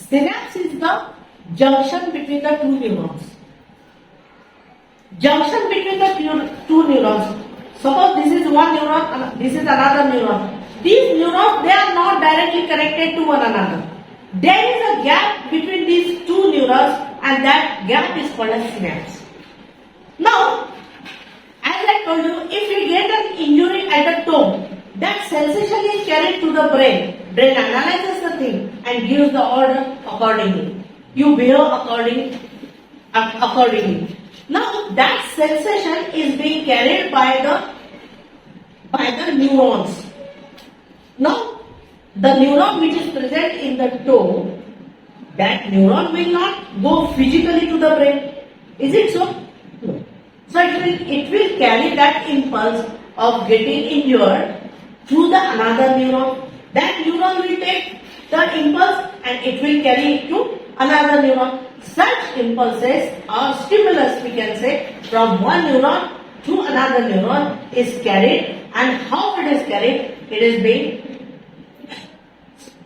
Synapse is the junction between the two neurons. Junction between the two neurons. Suppose this is one neuron and this is another neuron. These neurons, they are not directly connected to one another. There is a gap between these two neurons and that gap is called a synapse. Now, as I told you, if you get an injury at the toe, that sensation is carried to the brain. Brain analyzes the thing and gives the order accordingly. You behave accordingly. Now that sensation is being carried by the neurons. Now the neuron which is present in the toe, that neuron will not go physically to the brain. Is it so? No. So it will carry that impulse of getting injured to the another neuron. That neuron will take the impulse and it will carry it to another neuron. Such impulses or stimulus, we can say, from one neuron to another neuron is carried, and how it is carried,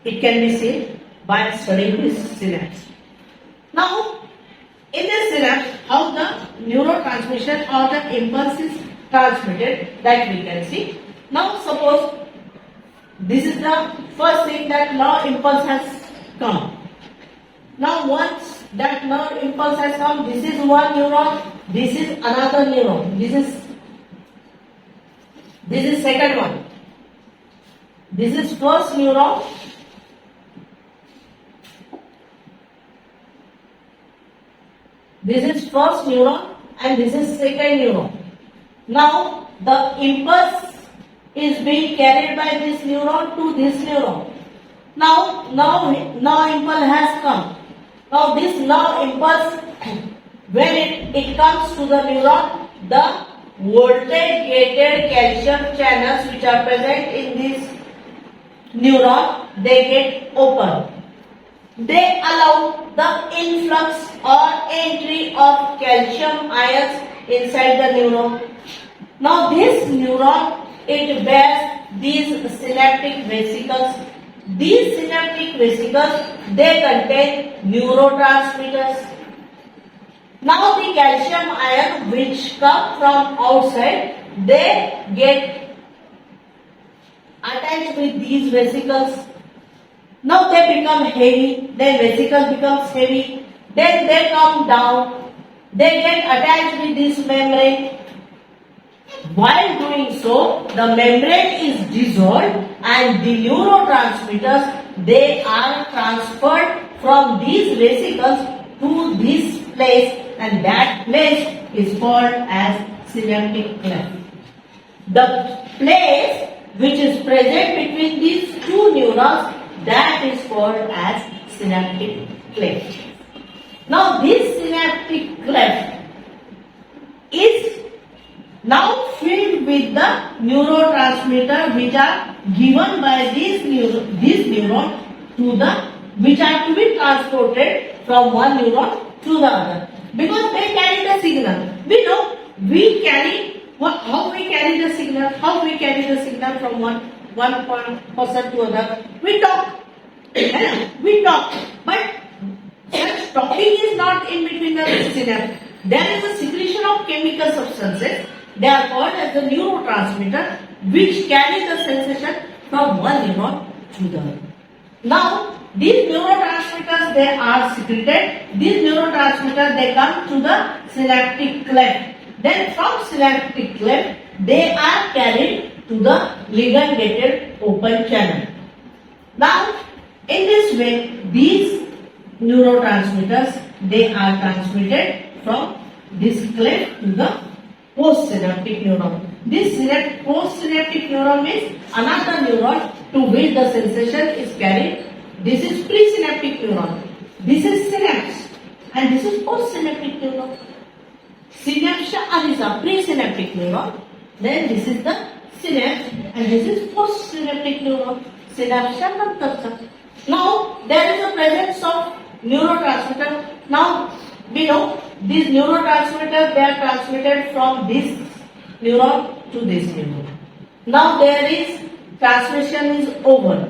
it can be seen by studying this synapse. Now, in this synapse, how the neurotransmission or the impulse is transmitted, that we can see. Now, suppose this is the first thing that now impulse has come. Now, once that nerve impulse has come, this is one neuron, this is another neuron, this is second one, this is first neuron, this is first neuron and this is second neuron. Now the impulse is being carried by this neuron to this neuron. Now impulse has come. Now this impulse, when it comes to the neuron, the voltage gated calcium channels which are present in this neuron, they get open. They allow the influx or entry of calcium ions inside the neuron. Now this neuron, it bears these synaptic vesicles. These synaptic vesicles, they contain neurotransmitters. Now the calcium ion which come from outside, they get attached with these vesicles. Now they become heavy, their vesicle becomes heavy, then they come down, they get attached with this membrane. While doing so, the membrane is dissolved and the neurotransmitters, they are transferred from these vesicles to this place, and that place is called as synaptic cleft. The place which is present between these two neurons, that is called as synaptic cleft. Now this synaptic cleft is now filled with the neurotransmitter which are given by this neuron to the, which are to be transported from one neuron to the other, because they carry the signal. We know we carry how we carry the signal from one person to another. We talk, but such talking is not in between the synapse. There is a secretion of chemical substances. They are called as the neurotransmitter, which carry the sensation from one neuron to the other. Now, these neurotransmitters, they are secreted. These neurotransmitters, they come to the synaptic cleft. Then from synaptic cleft, they are carried to the ligand-gated open channel. Now, in this way, these neurotransmitters, they are transmitted from this cleft to the postsynaptic neuron. This postsynaptic neuron means another neuron to which the sensation is carried. This is presynaptic neuron. This is synapse, and this is postsynaptic neuron. Synapse is a presynaptic neuron. Then this is the synapse, and this is postsynaptic neuron. Synapse. Now there is a presence of neurotransmitter. Now we know these neurotransmitters, they are transmitted from this neuron to this neuron. Now there is transmission is over.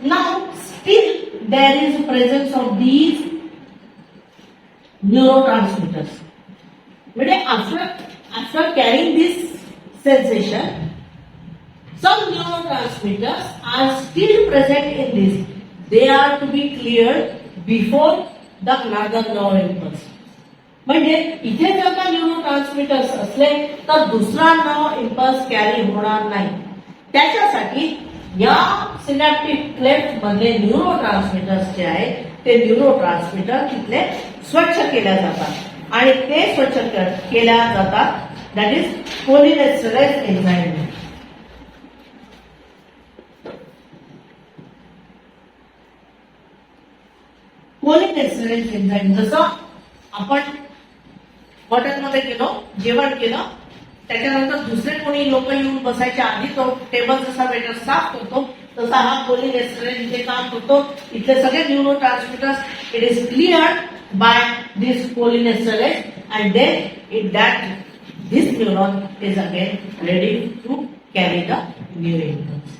Now still there is presence of these neurotransmitters. म्हणजे after carrying this sensation, some neurotransmitters are still present in this. They are to be cleared before the another nerve impulse. म्हणजे इथे जर का neurotransmitters असले तर दुसरा nerve impulse carry होणार नाही. त्याच्यासाठी या सिनॅप्टिक क्लेफ्ट मधले न्यूरोट्रान्समिटर्स जे आहेत ते न्यूरोट्रान्समिटर तिथले स्वच्छ केल्या जातात आणि ते स्वच्छ केल्या जातात. That is cholinesterase enzyme. Cholinesterase enzyme जसं आपण हॉटेलमध्ये गेलो, जेवण केलं, त्याच्यानंतर दुसरे कोणी लोक येऊन बसायच्या आधी तो टेबल जसा वेटर साफ करतो तसा हा कोलिनेस्टरेज इथे काम करतो. इथले सगळे neurotransmitters it is cleared by this cholinesterase and then this neuron is again ready to carry the new impulse.